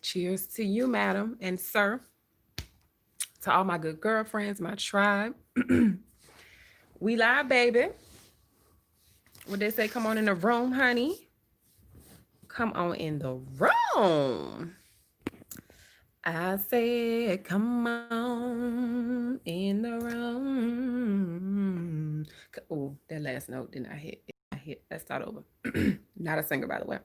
Cheers to you, madam and sir. To all my good girlfriends, my tribe. We live, baby. What they say, come on in the room, honey. Come on in the room. I said, come on in the room. Oh, that last note did not hit. Did not hit. Let's start over. Not a singer, by the way.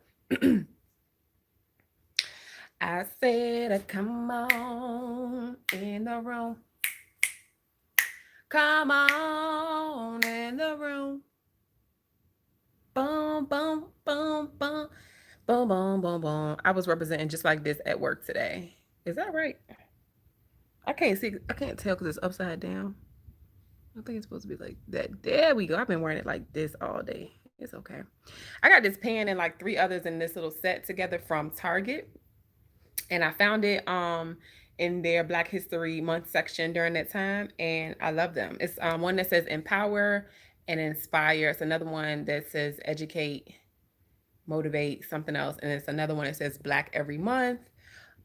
I said, come on in the room. Come on in the room. Boom, boom, boom, boom, boom, boom, boom, boom. I was representing just like this at work today. Is that right? I can't see. I can't tell because it's upside down. I think it's supposed to be like that. There we go. I've been wearing it like this all day. It's okay. I got this pan and like three others in this little set together from Target, and I found it in their Black History Month section during that time, and I love them. It's one that says empower and inspire. It's another one that says educate, motivate, something else, and it's another one that says Black every month.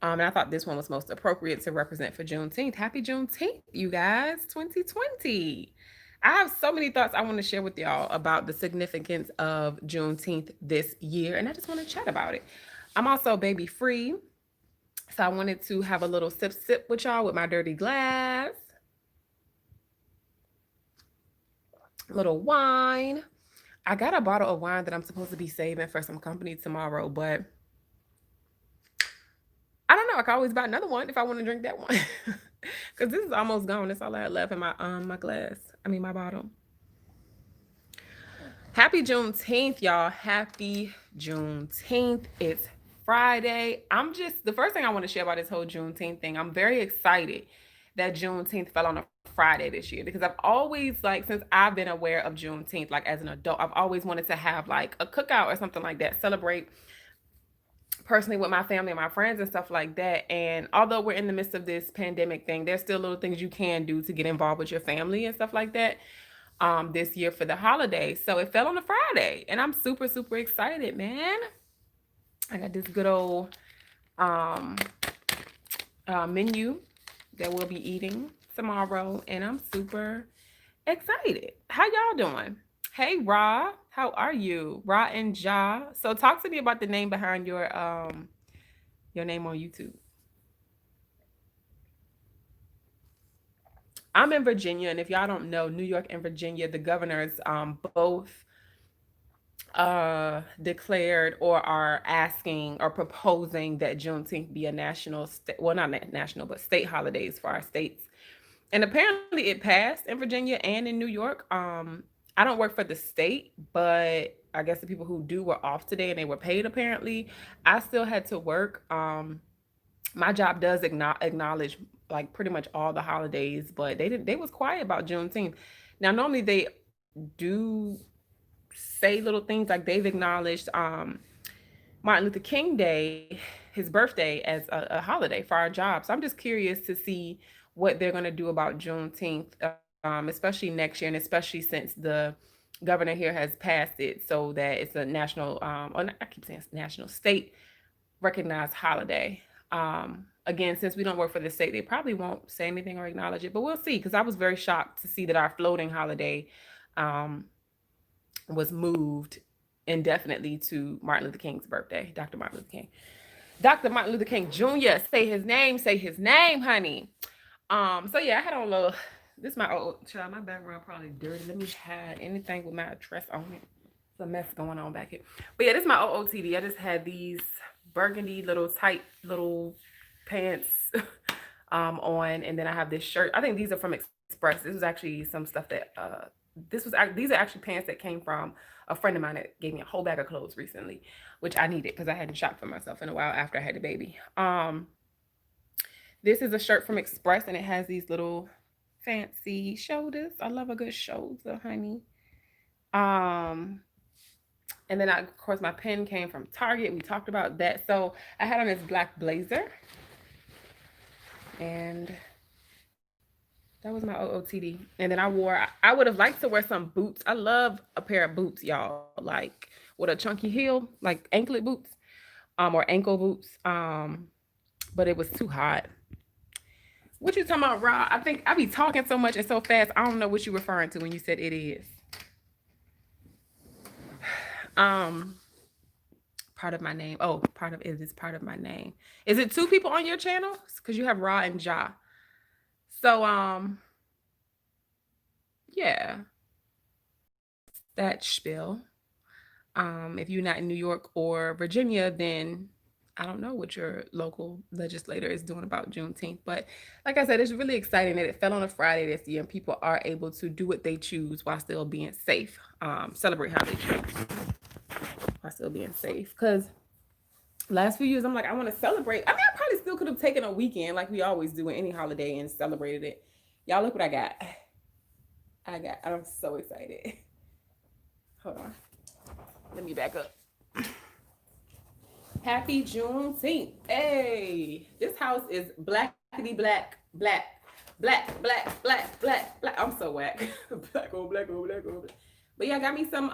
And I thought this one was most appropriate to represent for Juneteenth. Happy Juneteenth, you guys, 2020. I have so many thoughts I want to share with y'all about the significance of Juneteenth this year, and I just want to chat about it. I'm also baby free, so I wanted to have a little sip with y'all with my dirty glass. Little wine. I got a bottle of wine that I'm supposed to be saving for some company tomorrow, but I don't know. I can always buy another one if I want to drink that one. Because this is almost gone. That's all I had left in my glass. I mean my bottle. Happy Juneteenth, y'all. Happy Juneteenth. It's Friday. The first thing I want to share about this whole Juneteenth thing, I'm very excited that Juneteenth fell on a Friday this year because I've always, like, since I've been aware of Juneteenth, like as an adult, I've always wanted to have like a cookout or something like that, celebrate personally with my family and my friends and stuff like that. And although we're in the midst of this pandemic thing, there's still little things you can do to get involved with your family and stuff like that this year for the holidays. So it fell on a Friday and I'm super, super excited, man. I got this good old menu that we'll be eating tomorrow and I'm super excited. How y'all doing? Hey Ra, how are you? Ra and Ja. So talk to me about the name behind your name on YouTube. I'm in Virginia, and if y'all don't know, New York and Virginia, the governors both declared or are asking or proposing that Juneteenth be a national, well, not national, but state holidays for our states. And apparently it passed in Virginia and in New York. I don't work for the state, but I guess the people who do were off today and they were paid apparently. I still had to work. My job does acknowledge like pretty much all the holidays, but they was quiet about Juneteenth. Now normally they do say little things like they've acknowledged Martin Luther King Day, his birthday, as a holiday for our job. So I'm just curious to see what they're going to do about Juneteenth, especially next year, and especially since the governor here has passed it so that it's a national, or I keep saying national, state recognized holiday. Again, since we don't work for the state, they probably won't say anything or acknowledge it, but we'll see. Because I was very shocked to see that our floating holiday was moved indefinitely to Martin Luther King's birthday, Dr. Martin Luther King. Dr. Martin Luther King Jr. Say his name, honey. So yeah, I had on a little, this is my old child, my background probably dirty. Let me hide anything with my address on it. There's a mess going on back here. But yeah, this is my OOTD. I just had these burgundy little tight little pants on, and then I have this shirt. I think these are from Express. This was actually some stuff that these are actually pants that came from a friend of mine that gave me a whole bag of clothes recently, which I needed because I hadn't shopped for myself in a while after I had the baby. This is a shirt from Express and it has these little fancy shoulders. I love a good shoulder, honey. And then of course my pen came from Target. We talked about that. So I had on this black blazer and that was my OOTD. And then I would have liked to wear some boots. I love a pair of boots, y'all, like with a chunky heel, like anklet boots, or ankle boots. but it was too hot. What you talking about, Rob? I think I be talking so much and so fast. I don't know what you referring to when you said it is. Um, part of my name. Oh, part of it is part of my name. Is it two people on your channel? Because you have Ra and Ja. So yeah, that spiel. If you're not in New York or Virginia, then I don't know what your local legislator is doing about Juneteenth. But like I said, it's really exciting that it fell on a Friday this year and people are able to do what they choose while still being safe. Celebrate how they choose while still being safe. Because last few years, I'm like, I want to celebrate. I mean, I probably still could have taken a weekend like we always do in any holiday and celebrated it. Y'all, look what I got. I'm so excited. Hold on. Let me back up. Happy Juneteenth. Hey, this house is blackity black, black, black, black, black, black, black. I'm so whack. Black on black on black on black. But yeah, I got me some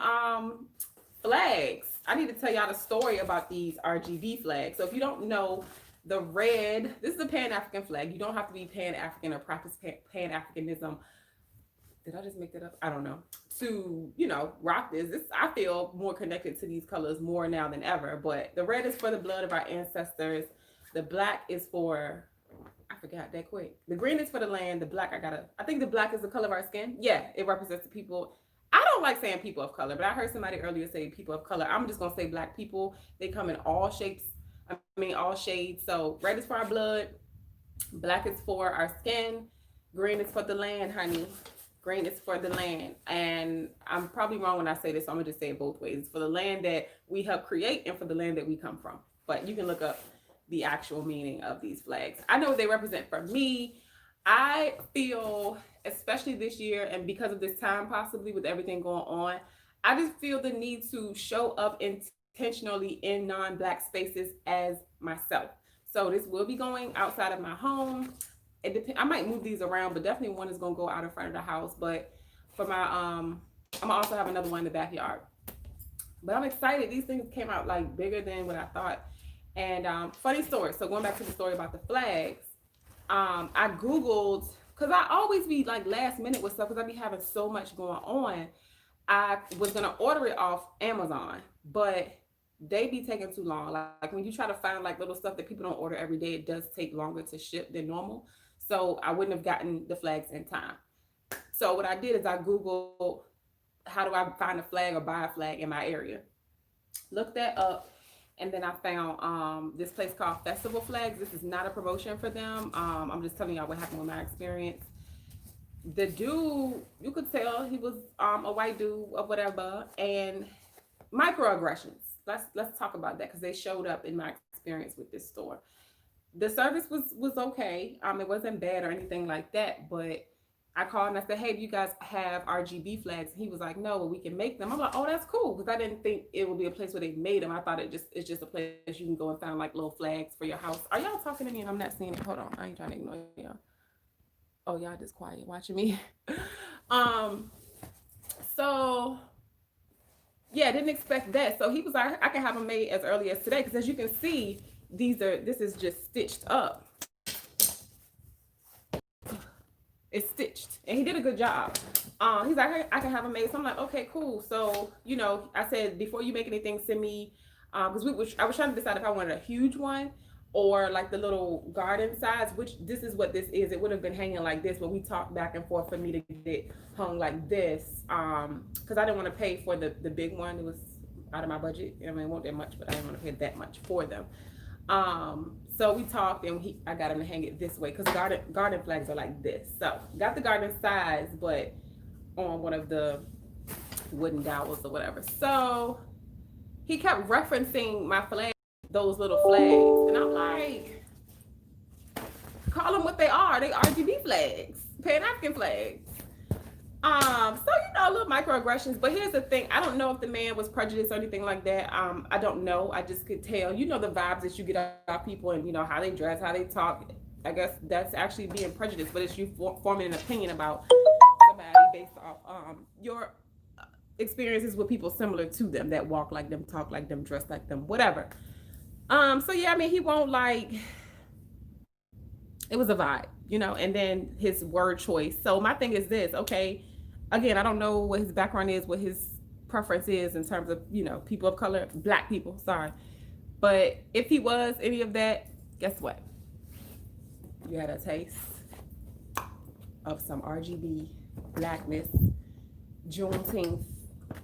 flags. I need to tell y'all the story about these RGB flags. So if you don't know, the red, this is a Pan-African flag. You don't have to be Pan-African or practice Pan-Africanism. Did I just make that up? I don't know. To, you know, rock this. I feel more connected to these colors more now than ever. But the red is for the blood of our ancestors. The black is for, I forgot that quick. The green is for the land. The black, I think the black is the color of our skin. Yeah, it represents the people. I don't like saying people of color, but I heard somebody earlier say people of color. I'm just going to say black people. They come in all shapes. All shades. So red is for our blood. Black is for our skin. Green is for the land, honey. Green is for the land. And I'm probably wrong when I say this, so I'm going to just say it both ways. It's for the land that we help create and for the land that we come from. But you can look up the actual meaning of these flags. I know what they represent for me. I feel, especially this year and because of this time possibly with everything going on, I just feel the need to show up intentionally in non-Black spaces as myself. So this will be going outside of my home. It depends. I might move these around, but definitely one is gonna go out in front of the house. But for my I'm gonna also have another one in the backyard. But I'm excited. These things came out like bigger than what I thought. And funny story. So going back to the story about the flags, I Googled, because I always be like last minute with stuff because I be having so much going on. I was gonna order it off Amazon, but they be taking too long. Like when you try to find like little stuff that people don't order every day, it does take longer to ship than normal. So I wouldn't have gotten the flags in time. So what I did is I Googled, how do I find a flag or buy a flag in my area? Looked that up, and then I found this place called Festival Flags. This is not a promotion for them. I'm just telling y'all what happened with my experience. The dude, you could tell he was a white dude or whatever, and microaggressions. Let's talk about that because they showed up in my experience with this store. The service was okay. It wasn't bad or anything like that, but I called and I said, hey, do you guys have RGB flags? And he was like, no, but we can make them. I'm like, oh, that's cool, because I didn't think it would be a place where they made them. I thought it's just a place you can go and find like little flags for your house. Are y'all talking to me and I'm not seeing it? Hold on, I ain't trying to ignore y'all. Oh, y'all just quiet watching me. So yeah, didn't expect that. So he was like, I can have them made as early as today, because as you can see, this is just stitched up. It's stitched, and he did a good job. He's like, I can have them made. So I'm like, okay, cool. So, you know, I said, before you make anything, send me, because I was trying to decide if I wanted a huge one or like the little garden size, which this is what this is. It would have been hanging like this, but we talked back and forth for me to get it hung like this, because I didn't want to pay for the big one. It was out of my budget. I mean, it wasn't that much, but I didn't want to pay that much for them. So we talked, and I got him to hang it this way, because garden flags are like this. So got the garden size, but on one of the wooden dowels or whatever. So he kept referencing my flag, those little flags, and I'm like, call them what they are. They RGB flags, Pan-African flags. So you know, little microaggressions. But here's the thing: I don't know if the man was prejudiced or anything like that. I don't know. I just could tell. You know, the vibes that you get out of people, and you know how they dress, how they talk. I guess that's actually being prejudiced, but it's you forming an opinion about somebody based off your experiences with people similar to them, that walk like them, talk like them, dress like them, whatever. So yeah, I mean, he won't like It was a vibe, and then his word choice. So my thing is this, okay, again, I don't know what his background is, what his preference is in terms of, people of color, black people, sorry. But if he was any of that, guess what? You had a taste of some RGB, blackness, Juneteenth,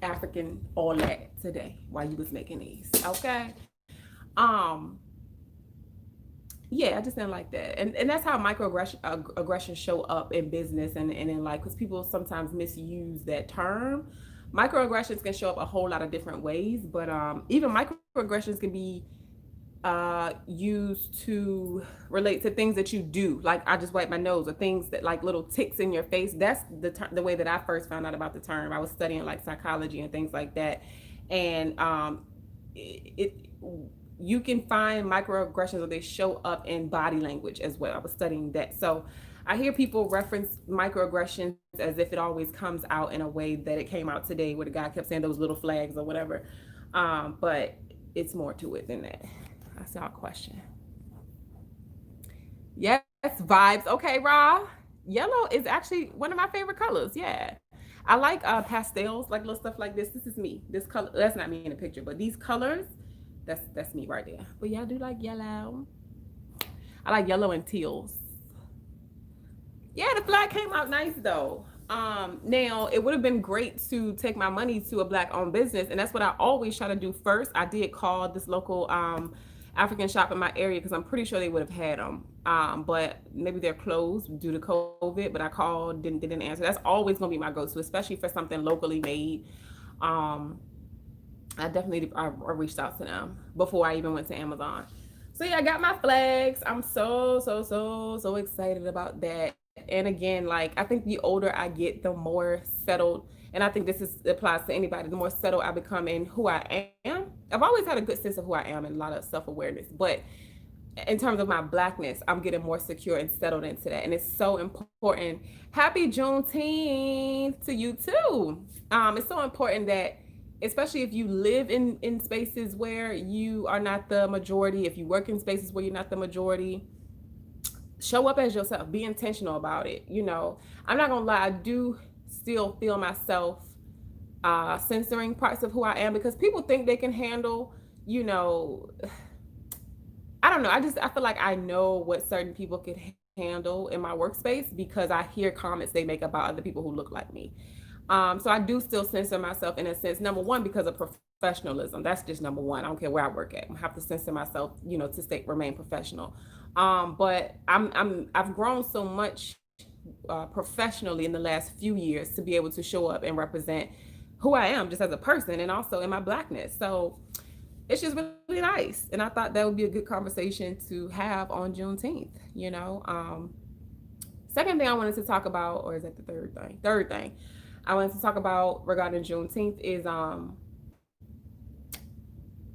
African, all that today while you was making these. Okay. Um, yeah, I just didn't like that. And that's how aggressions show up in business and in life, because people sometimes misuse that term. Microaggressions can show up a whole lot of different ways, but even microaggressions can be used to relate to things that you do, like I just wipe my nose, or things that like little ticks in your face. That's the way that I first found out about the term. I was studying like psychology and things like that, and it you can find microaggressions, or they show up in body language as well. I was studying that, so I hear people reference microaggressions as if it always comes out in a way that it came out today, where the guy kept saying those little flags or whatever, but it's more to it than that. I saw a question. Yes, vibes. Okay, Ra. Yellow is actually one of my favorite colors. Yeah. I like pastels, like little stuff like this. This is me. This color, that's not me in the picture, but these colors, that's me right there. But yeah, I do like yellow. I like yellow and teals. Yeah, the flag came out nice though. Now it would have been great to take my money to a black owned business, and that's what I always try to do first. I did call this local African shop in my area, because I'm pretty sure they would have had them, but maybe they're closed due to COVID. But I called, didn't answer. That's always gonna be my go-to, especially for something locally made. um I reached out to them before I even went to Amazon. So yeah, I got my flags. I'm so excited about that. And again, like, I think the older I get, the more settled, and I think applies to anybody, the more settled I become in who I am. I've always had a good sense of who I am and a lot of self-awareness, but in terms of my blackness, I'm getting more secure and settled into that. And it's so important. Happy Juneteenth to you too. It's so important that, especially if you live in spaces where you are not the majority, if you work in spaces where you're not the majority, show up as yourself, be intentional about it. I'm not gonna lie, I do still feel myself censoring parts of who I am, because people think they can handle, I don't know. I feel like I know what certain people can handle in my workspace, because I hear comments they make about other people who look like me. So I do still censor myself in a sense. Number one, because of professionalism. That's just number one. I don't care where I work at. I have to censor myself, to remain professional. But I've grown so much professionally in the last few years to be able to show up and represent who I am just as a person, and also in my blackness. So it's just really nice. And I thought that would be a good conversation to have on Juneteenth. Second thing I wanted to talk about, or is that the third thing? Third thing I wanted to talk about regarding Juneteenth is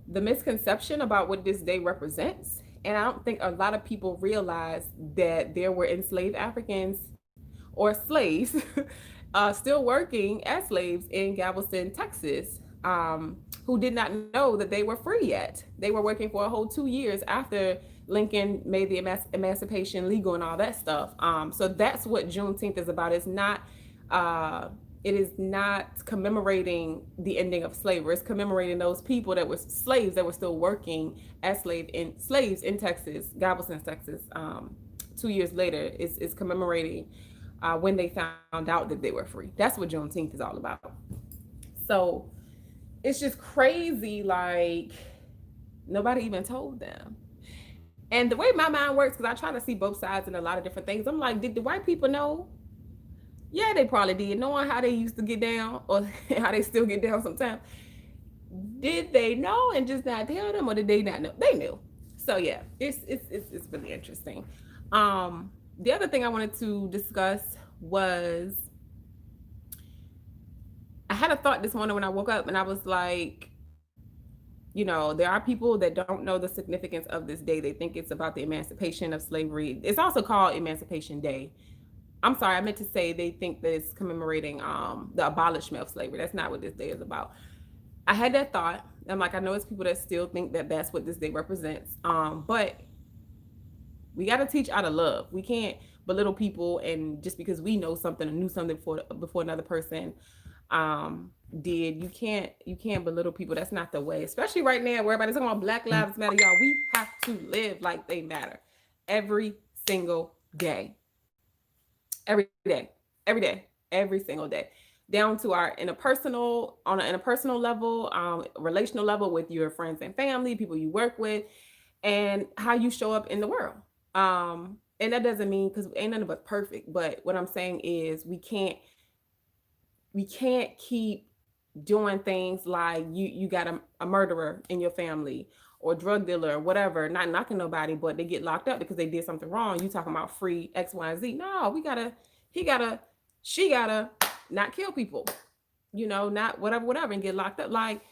the misconception about what this day represents. And I don't think a lot of people realize that there were enslaved Africans or slaves still working as slaves in Galveston, Texas, who did not know that they were free yet. They were working for a whole 2 years after Lincoln made the emancipation legal and all that stuff. So that's what Juneteenth is about. It is not commemorating the ending of slavery. It's commemorating those people that were slaves that were still working as slaves in Texas, Galveston, Texas. 2 years later, is commemorating when they found out that they were free. That's what Juneteenth is all about. So it's just crazy, like, nobody even told them. And the way my mind works, because I try to see both sides in a lot of different things, I'm like, did the white people know? Yeah, they probably did, knowing how they used to get down, or how they still get down sometimes. Did they know and just not tell them, or did they not know? They knew. So yeah, it's really interesting. The other thing I wanted to discuss was, I had a thought this morning when I woke up, and I was like, there are people that don't know the significance of this day. They think it's about the emancipation of slavery. It's also called Emancipation Day. I'm sorry, I meant to say they think that it's commemorating the abolishment of slavery. That's not what this day is about. I had that thought. I'm like, I know it's people that still think that that's what this day represents. But We got to teach out of love. We can't belittle people, and just because we know something or knew something before another person did, you can't belittle people. That's not the way. Especially right now, where everybody's talking about Black Lives Matter, y'all. We have to live like they matter every single day, every day, every day, every single day, down to our interpersonal on an interpersonal level, relational level with your friends and family, people you work with, and how you show up in the world. And that doesn't mean, because ain't none of us perfect, but what I'm saying is we can't keep doing things like you got a murderer in your family or drug dealer or whatever, not knocking nobody, but they get locked up because they did something wrong. You talking about free X, Y, and Z. No, he gotta, she gotta not kill people, not whatever, whatever, and get locked up. Like,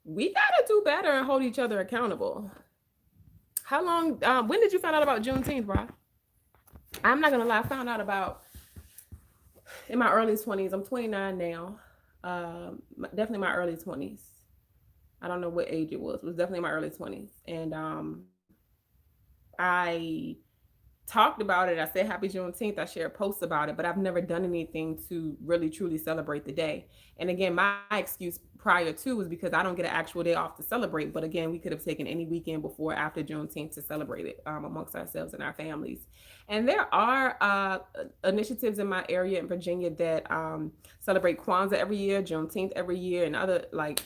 we gotta do better and hold each other accountable. How long, when did you find out about Juneteenth, bro? I'm not gonna lie, I found out about in my early 20s. I'm 29 now. Definitely my early 20s. I don't know what age it was. It was definitely my early 20s. And I talked about it. I said Happy Juneteenth. I shared posts about it, but I've never done anything to really truly celebrate the day. And again, my excuse prior to was because I don't get an actual day off to celebrate. But again, we could have taken any weekend before or after Juneteenth to celebrate it amongst ourselves and our families. And there are initiatives in my area in Virginia that celebrate Kwanzaa every year, Juneteenth every year, and other like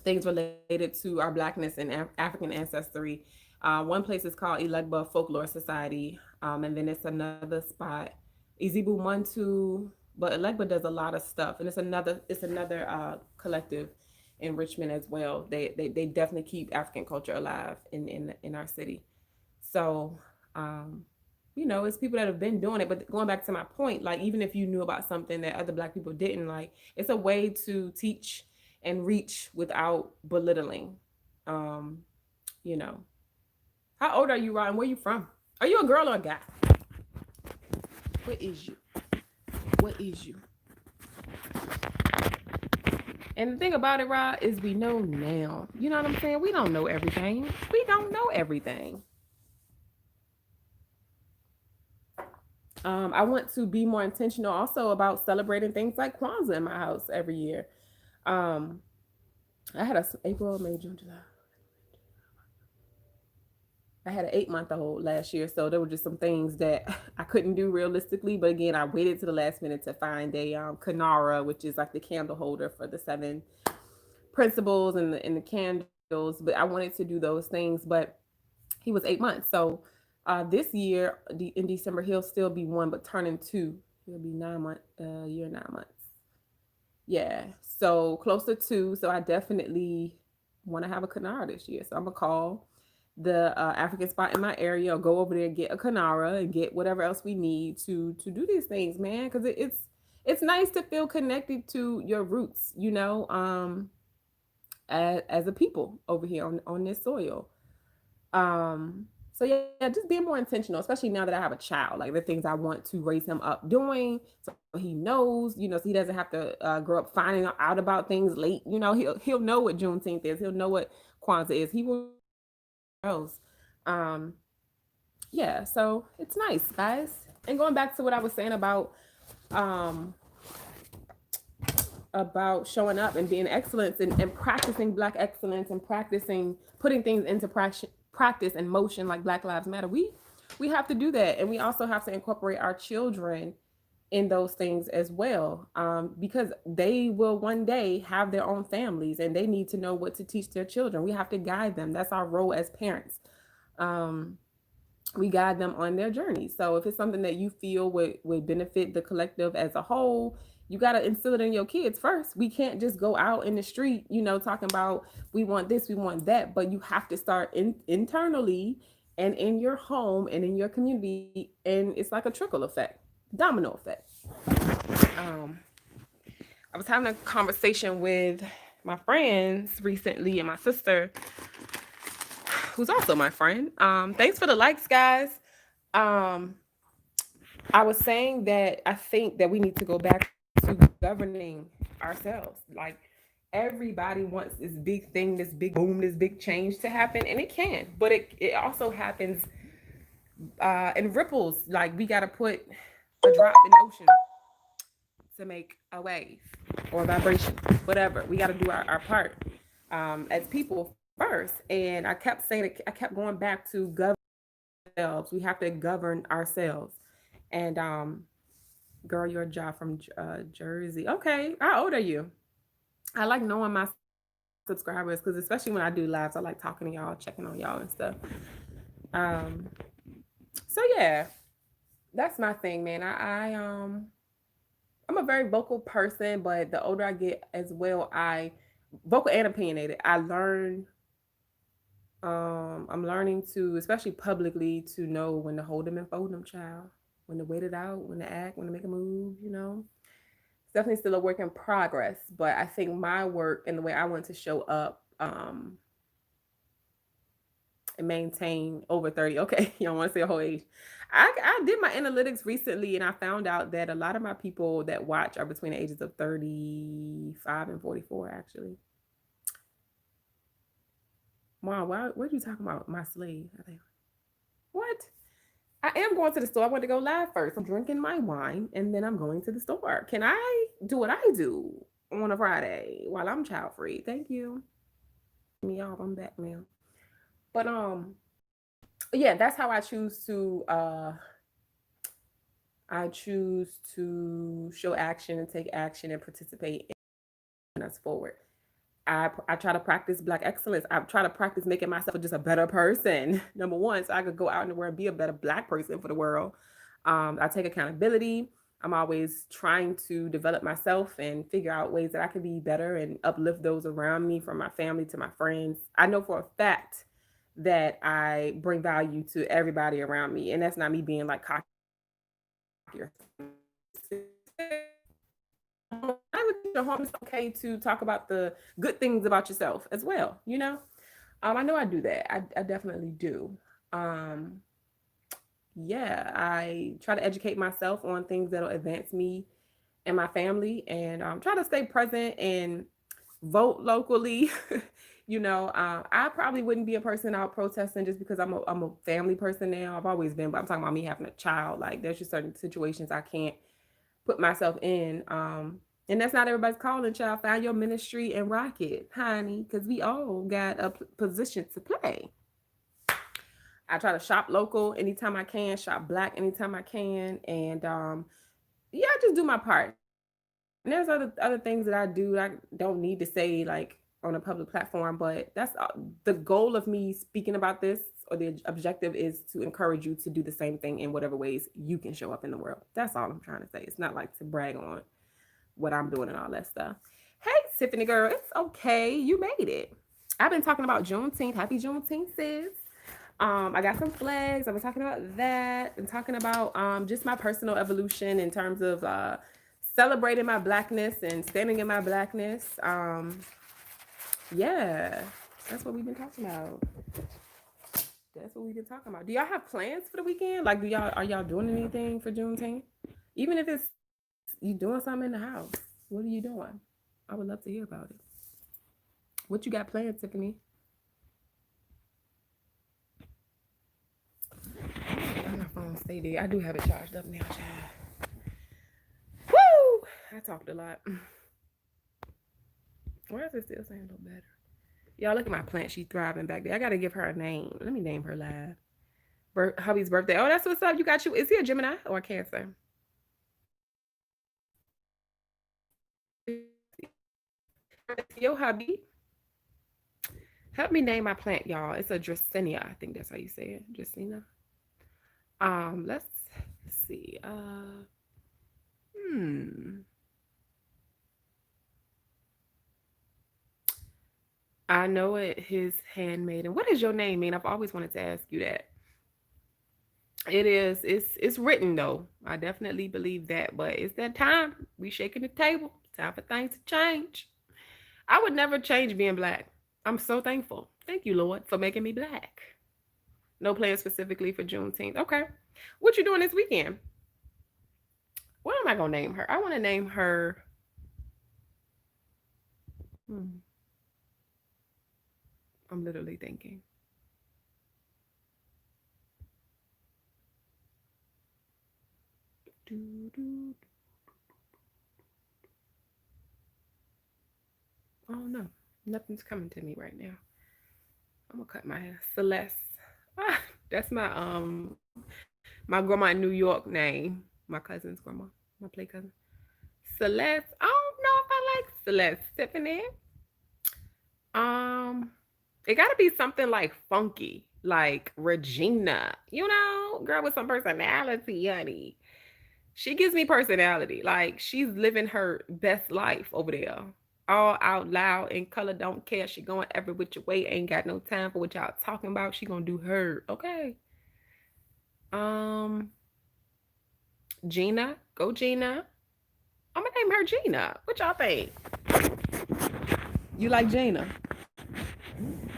things related to our Blackness and African ancestry. One place is called Elegba Folklore Society, and then it's another spot, Izibu Muntu. But Elegba does a lot of stuff, and it's another collective in Richmond as well. They definitely keep African culture alive in our city. So, it's people that have been doing it. But going back to my point, like, even if you knew about something that other Black people didn't, like, it's a way to teach and reach without belittling. Um, you know, how old are you, Ryan? Where you from? Are you a girl or a guy? What is you? What is you? And the thing about it, Rod, is we know now. You know what I'm saying? We don't know everything. We don't know everything. I want to be more intentional also about celebrating things like Kwanzaa in my house every year. Um, I had a April, May, June, July. I had an 8 month old last year, so there were just some things that I couldn't do realistically. But again, I waited to the last minute to find a Kanara, which is like the candle holder for the seven principles and the candles. But I wanted to do those things. But he was 8 months, so this year in December he'll still be one, but turning two. He'll be 9 months, year 9 months. Yeah, so close to two. So I definitely want to have a Kanara this year. So I'm gonna call the African spot in my area, or go over there and get a Kanara and get whatever else we need to do these things, man. Because it's nice to feel connected to your roots, as a people over here on this soil. So yeah, just being more intentional, especially now that I have a child, like the things I want to raise him up doing, so he knows, so he doesn't have to grow up finding out about things late. He'll know what Juneteenth is. He'll know what Kwanzaa is. He will else. Um, yeah, so it's nice, guys. And going back to what I was saying um about showing up and being excellence, and practicing Black excellence, and practicing putting things into practice and motion, like Black Lives Matter. We have to do that, and we also have to incorporate our children in those things as well, because they will one day have their own families, and they need to know what to teach their children. We have to guide them. That's our role as parents. We guide them on their journey. So if it's something that you feel would benefit the collective as a whole, you got to instill it in your kids first. We can't just go out in the street, talking about we want this, we want that, but you have to start internally and in your home and in your community. And it's like a trickle effect, domino effect. I was having a conversation with my friends recently, and my sister, who's also my friend. Thanks for the likes, guys. I was saying that I think that we need to go back to governing ourselves. Like, everybody wants this big thing, this big boom, this big change to happen, and it can, but it also happens And ripples, like we gotta put a drop in the ocean to make a wave or vibration, whatever. We gotta do our part as people first. And I kept saying it, I kept going back to govern ourselves. We have to govern ourselves. And girl, you're a job from Jersey. Okay, how old are you? I like knowing my subscribers because especially when I do lives, I like talking to y'all, checking on y'all and stuff. Um, so yeah, that's my thing, man. I'm a very vocal person, but the older I get as well, I vocal and opinionated. I'm learning to, especially publicly, to know when to hold them and fold them, child. When to wait it out, when to act, when to make a move, you know. It's definitely still a work in progress, but I think my work and the way I want to show up and maintain over 30. Okay, you don't want to say a whole age. I did my analytics recently and I found out that a lot of my people that watch are between the ages of 35 and 44, actually. Mom, what are you talking about? My slave. I think, what? I am going to the store. I want to go live first. I'm drinking my wine and then I'm going to the store. Can I do what I do on a Friday while I'm child free? Thank you. Me off. I'm back now. But yeah, that's how I choose to show action and take action and participate in us forward. I try to practice Black excellence. I try to practice making myself just a better person. Number one, so I could go out in the world and be a better Black person for the world. I take accountability. I'm always trying to develop myself and figure out ways that I can be better and uplift those around me, from my family to my friends. I know for a fact that I bring value to everybody around me, and that's not me being like cocky or I would your home. It's okay to talk about the good things about yourself as well. You know, I know I do that. I definitely do. Um, yeah, I try to educate myself on things that'll advance me and my family, and try to stay present and vote locally. You know, I probably wouldn't be a person out protesting just because I'm a family person now. I've always been, but I'm talking about me having a child. Like, there's just certain situations I can't put myself in. And that's not everybody's calling, child. Find your ministry and rock it, honey, because we all got a position to play. I try to shop local anytime I can, shop Black anytime I can, and yeah, I just do my part. And there's other things that I do I don't need to say like on a public platform, but that's the goal of me speaking about this, or the objective is to encourage you to do the same thing in whatever ways you can show up in the world. That's all I'm trying to say. It's not like to brag on what I'm doing and all that stuff. Hey, Tiffany girl, it's okay. You made it. I've been talking about Juneteenth. Happy Juneteenth, sis. I got some flags. I've been talking about that and talking about just my personal evolution in terms of celebrating my Blackness and standing in my Blackness. Yeah, that's what we've been talking about. That's what we've been talking about. Do y'all have plans for the weekend? Like, are y'all doing anything for Juneteenth? Even if it's you doing something in the house, what are you doing? I would love to hear about it. What you got planned, Tiffany? My phone stay dead. I do have it charged up now, child. Woo! I talked a lot. Why is it still saying no better? Y'all look at my plant. She's thriving back there. I gotta give her a name. Let me name her live. Hubby's birthday. Oh, that's what's up. You got you. Is he a Gemini or a Cancer? Yo, hubby. Help me name my plant, y'all. It's a Dracaena. I think that's how you say it. Dracaena. Let's see. Hmm. I know it. His handmaiden. What does your name mean? I've always wanted to ask you that. It is. It's written though. I definitely believe that. But it's that time. We shaking the table. Time for things to change. I would never change being Black. I'm so thankful. Thank you, Lord, for making me Black. No plans specifically for Juneteenth. Okay. What you doing this weekend? What am I gonna name her? I want to name her. Hmm, I'm literally thinking. Oh no, nothing's coming to me right now. I'm gonna cut my hair. Celeste. Ah, that's my grandma in New York name. My cousin's grandma, my play cousin. Celeste. I don't know if I like Celeste. Tiffany. Um, it gotta be something like funky, like Regina. You know, girl with some personality, honey. She gives me personality. Like she's living her best life over there. All out loud in color, don't care. She going every which way, ain't got no time for what y'all talking about. She gonna do her. Okay. Um, Gina. Go Gina. I'm gonna name her Gina. What y'all think? You like Gina?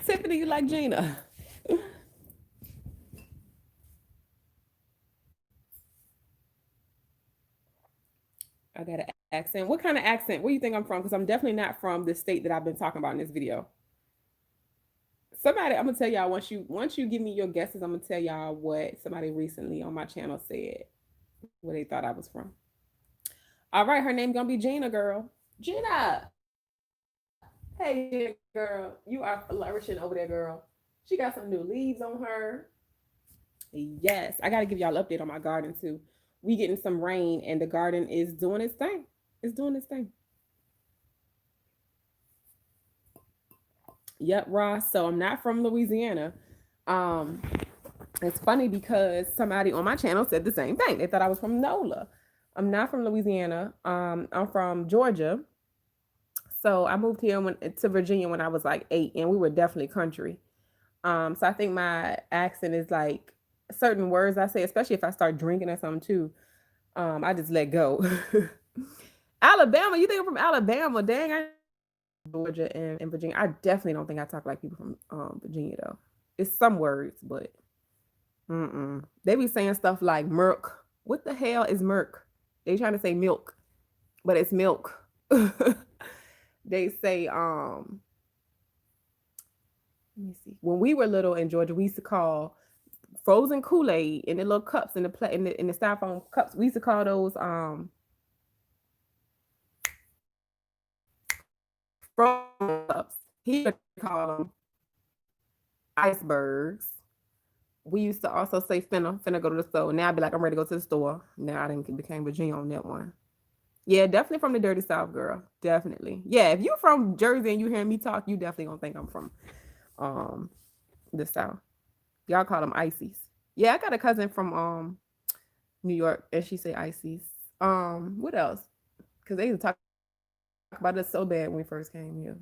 Tiffany, you like Gina? I got an accent. What kind of accent? Where do you think I'm from? Because I'm definitely not from the state that I've been talking about in this video. Somebody, I'm gonna tell y'all once you give me your guesses, I'm gonna tell y'all what somebody recently on my channel said where they thought I was from. All right, her name gonna be Gina, girl. Gina. Hey, Gina, girl. You are flourishing over there, girl. She got some new leaves on her. Yes, I gotta give y'all an update on my garden too. We getting some rain and the garden is doing its thing. It's doing its thing. Yep, Ross. So I'm not from Louisiana. Um, it's funny because somebody on my channel said the same thing. They thought I was from NOLA. I'm not from Louisiana. I'm from Georgia. So I moved here to Virginia when I was like 8, and we were definitely country. So I think my accent is like certain words I say, especially if I start drinking or something too. I just let go. Alabama, you think I'm from Alabama? Dang, I Georgia and Virginia. I definitely don't think I talk like people from Virginia though. It's some words, but they be saying stuff like Merc. What the hell is Merc? They trying to say milk, but it's milk. They say let me see. When we were little in Georgia, we used to call frozen Kool-Aid in the little cups in the styrofoam cups. We used to call those frozen cups. Here they call them icebergs. We used to also say finna go to the store. Now I'd be like, I'm ready to go to the store. Now I didn't became Virginia on that one. Yeah, definitely from the dirty South, girl. Definitely. Yeah, if you're from Jersey and you hear me talk, you definitely gonna think I'm from um the South. Y'all call them ices. Yeah, I got a cousin from New York and she say ices. What else? Because they used to talk about us so bad when we first came here.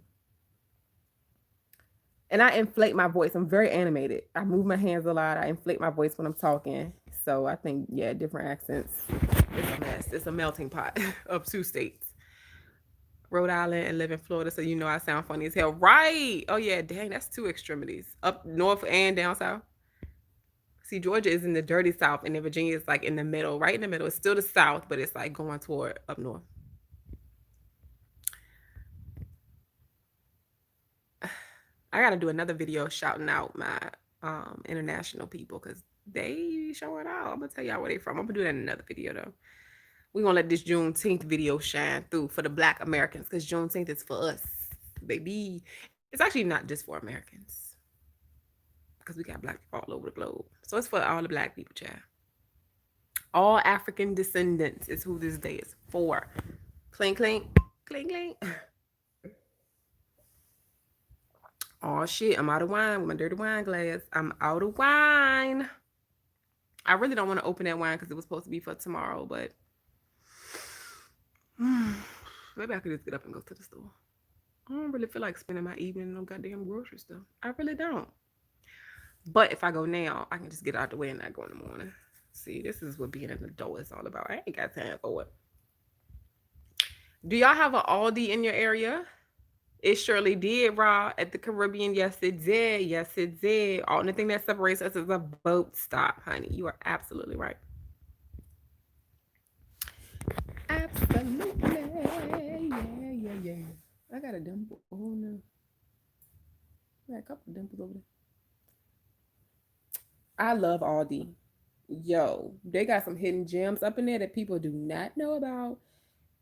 And I inflate my voice. I'm very animated. I move my hands a lot. I inflate my voice when I'm talking. So I think, yeah, different accents. It's a mess. It's a melting pot of 2 states. Rhode Island and live in Florida, so you know I sound funny as hell. Right. Oh yeah, dang, that's 2 extremities. Up north and down south. See, Georgia is in the dirty south, and then Virginia is like in the middle, right in the middle. It's still the south, but it's like going toward up north. I gotta do another video shouting out my international people because they showing out. I'm gonna tell y'all where they from. I'm gonna do that in another video though. We gonna let this Juneteenth video shine through for the Black Americans because Juneteenth is for us, baby. It's actually not just for Americans because we got Black people all over the globe. So it's for all the Black people, child. All African descendants is who this day is for. Clink, clink, clink, clink. Oh shit, I'm out of wine with my dirty wine glass. I'm out of wine. I really don't want to open that wine because it was supposed to be for tomorrow, but maybe I could just get up and go to the store. I don't really feel like spending my evening in no goddamn grocery store. I really don't. But if I go now, I can just get out the way and not go in the morning. See, this is what being an adult is all about. I ain't got time for it. Do y'all have an Aldi in your area? It surely did, Raw, at the Caribbean. Yes, it did. Yes, it did. Only thing that separates us is a boat stop, honey. You are absolutely right. Absolutely. Yeah. I got a dimple. Oh, no. I got a couple of dimples over there. I love Aldi. Yo, they got some hidden gems up in there that people do not know about.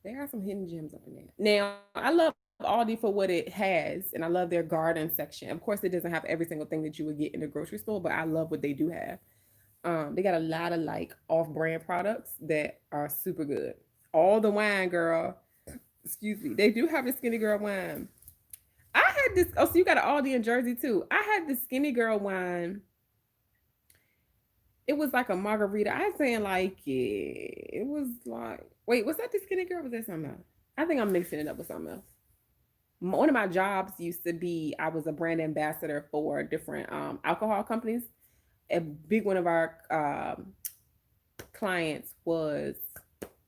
They got some hidden gems up in there. Now, I love Aldi for what it has, and I love their garden section. Of course, it doesn't have every single thing that you would get in the grocery store, but I love what they do have. They got a lot of like off-brand products that are super good. All the wine, girl. Excuse me. They do have the Skinny Girl wine. I had this. Oh, so you got an Aldi in Jersey too. I had the Skinny Girl wine. It was like a margarita. I didn't like it. It was like, wait, was that the Skinny Girl? Or was that something else? I think I'm mixing it up with something else. One of my jobs used to be I was a brand ambassador for different alcohol companies. A big one of our clients was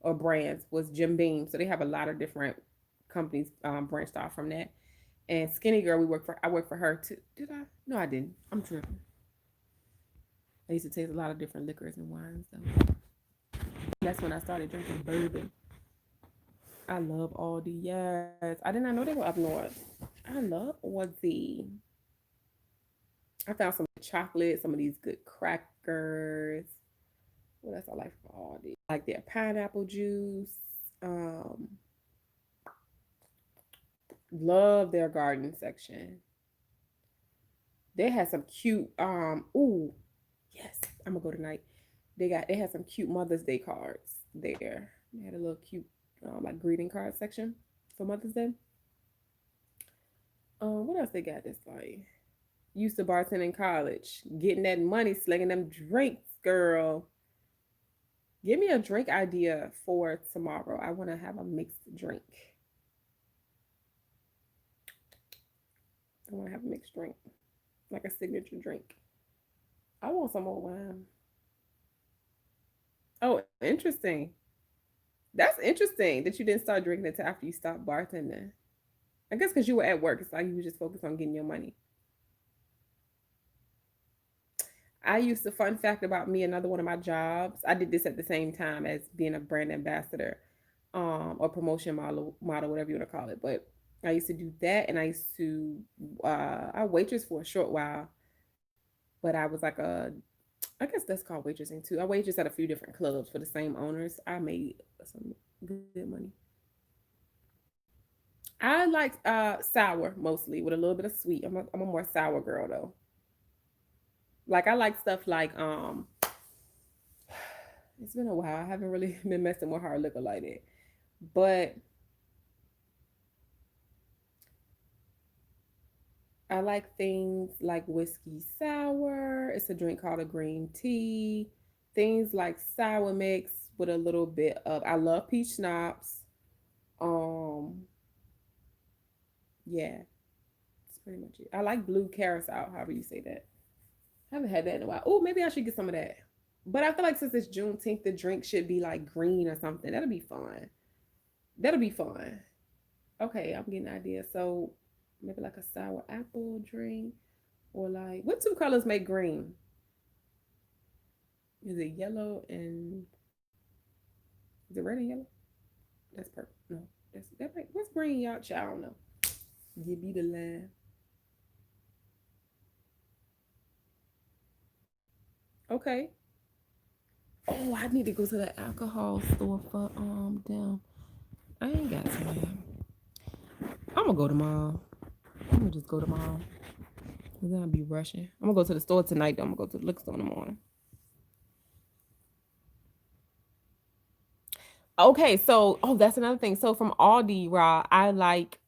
or brands was Jim Beam, so they have a lot of different companies branched off from that. And Skinny Girl, I worked for her too. Did I? No, I didn't. I'm tripping. I used to taste a lot of different liquors and wines though. That's when I started drinking bourbon. I love Aldi. Yes, I did not know they were up north. I love Aldi. I found some chocolate, some of these good crackers. What else I like from Aldi? Like their pineapple juice. Um, love their garden section. They had some cute. Ooh, yes, I'm gonna go tonight. They had some cute Mother's Day cards there. They had a little cute like greeting card section for Mother's Day. What else they got this like? Used to bartend in college, getting that money, slinging them drinks, girl. Give me a drink idea for tomorrow. I want to have a mixed drink. I want to have a mixed drink, like a signature drink. I want some more wine. Oh, interesting. That's interesting that you didn't start drinking until after you stopped bartending. I guess because you were at work. It's like you were just focused on getting your money. I used to, fun fact about me, another one of my jobs, I did this at the same time as being a brand ambassador or promotion model, whatever you want to call it. But I used to do that and I used to, I waitress for a short while, but I was like I guess that's called waitressing too. I waitress at a few different clubs for the same owners. I made some good money. I like sour mostly with a little bit of sweet. I'm a more sour girl though. Like I like stuff like it's been a while. I haven't really been messing with hard liquor like that. But I like things like whiskey sour. It's a drink called a green tea. Things like sour mix with a little bit of I love peach schnapps. Um yeah, that's pretty much it. I like blue carousel, however you say that. I haven't had that in a while. Oh, maybe I should get some of that. But I feel like since it's Juneteenth, the drink should be like green or something. That'll be fun. That'll be fun. Okay, I'm getting an idea. So maybe like a sour apple drink, or like what two colors make green? Is it yellow and is it red and yellow? That's purple. No, what's green, y'all? Child, I don't know. Give me the line. Okay. Oh, I need to go to the alcohol store for them. I ain't got time. I'm gonna go tomorrow. I'm gonna just go tomorrow. We're gonna be rushing. I'm gonna go to the store tonight. Though. I'm gonna go to the liquor store in the morning. Okay, so that's another thing. So from Aldi, raw, I like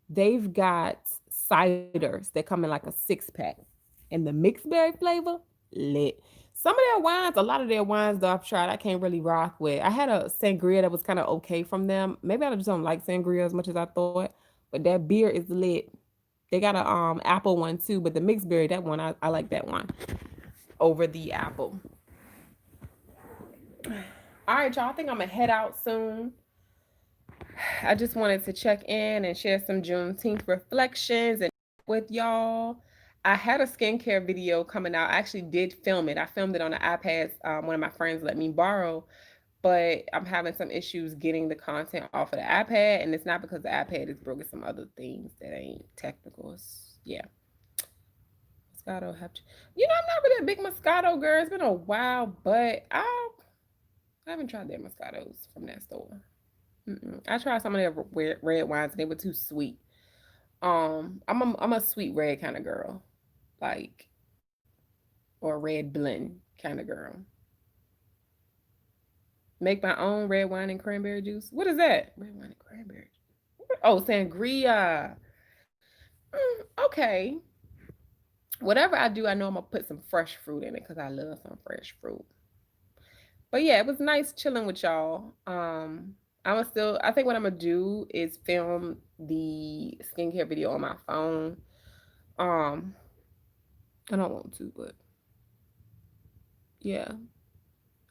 they've got ciders that come in like a 6 pack, and the mixed berry flavor lit. Some of their wines, a lot of their wines though I've tried, I can't really rock with. I had a sangria that was kind of okay from them. Maybe I just don't like sangria as much as I thought, but that beer is lit. They got a apple one too, but the mixed berry, that one I like that one over the apple. All right, y'all. I think I'm gonna head out soon. I just wanted to check in and share some Juneteenth reflections and with y'all. I had a skincare video coming out. I actually did film it. I filmed it on the iPad. One of my friends let me borrow, but I'm having some issues getting the content off of the iPad, and it's not because the iPad is broken. Some other things that ain't technical. Yeah, Moscato have, I'm not really a big Moscato girl. It's been a while, but I haven't tried their Moscatos from that store. I tried some of their red wines and they were too sweet. I'm a sweet red kind of girl, like, or red blend kind of girl. Make my own red wine and cranberry juice. What is that? Red wine and cranberry. Oh, sangria. Okay. Whatever I do, I know I'm gonna put some fresh fruit in it because I love some fresh fruit. But yeah, it was nice chilling with y'all. I think what I'm gonna do is film the skincare video on my phone. Um, I don't want to, but yeah,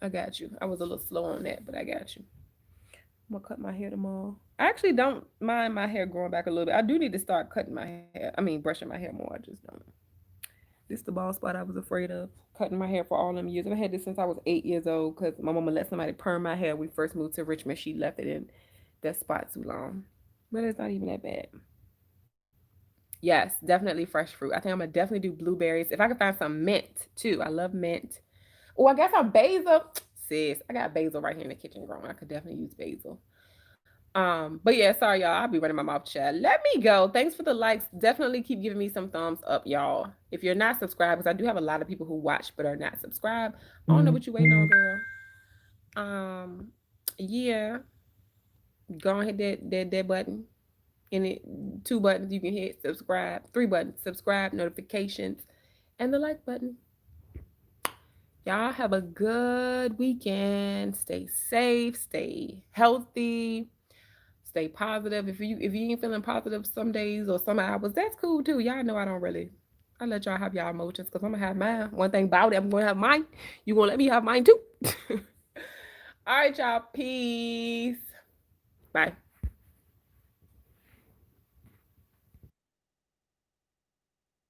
I got you. I was a little slow on that, but I got you. I'm gonna cut my hair tomorrow. I actually don't mind my hair growing back a little bit. I do need to start cutting my hair. I mean, brushing my hair more. I just don't. This the bald spot I was afraid of. Cutting my hair for all them years. I've had this since I was 8 years old because my mama let somebody perm my hair. We first moved to Richmond. She left it in that spot too long. But it's not even that bad. Yes, definitely fresh fruit. I think I'm gonna definitely do blueberries. If I can find some mint too. I love mint. Oh, I got some basil. Sis, I got basil right here in the kitchen growing. I could definitely use basil. But yeah, sorry y'all. I'll be running my mouth chat. Let me go. Thanks for the likes. Definitely keep giving me some thumbs up, y'all. If you're not subscribed, because I do have a lot of people who watch but are not subscribed. I don't know what you waiting on, girl. Um, yeah, go and hit that button. And it two buttons you can hit subscribe, three buttons, subscribe, notifications, and the like button. Y'all have a good weekend. Stay safe, stay healthy. Stay positive. If you ain't feeling positive some days or some hours, that's cool too. Y'all know I don't really. I let y'all have y'all emotions because I'm gonna have mine. One thing about it, I'm gonna have mine. You gonna let me have mine too. All right, y'all. Peace. Bye.